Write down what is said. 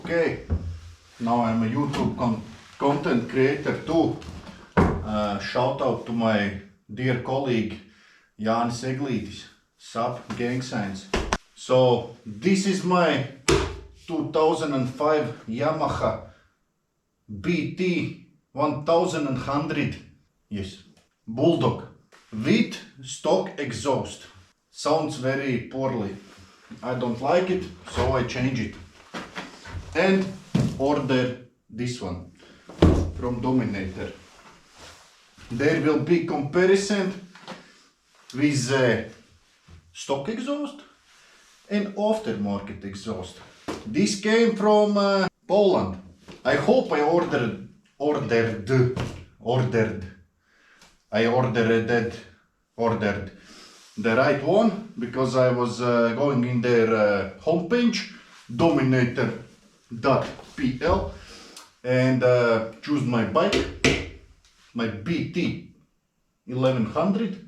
Okay, now I'm a YouTube content creator too. Shout out to my dear colleague Jānis Eglītis, Sub Gang Signs. So this is my 2005 Yamaha BT1100 Bulldog with stock exhaust. Sounds very poorly. I don't like it, so I change it. And order this one from Dominator. There will be comparison with stock exhaust and aftermarket exhaust. This came from Poland. I hope I ordered the right one, because I was going in their homepage dominator.pl and choose my bike, my BT1100,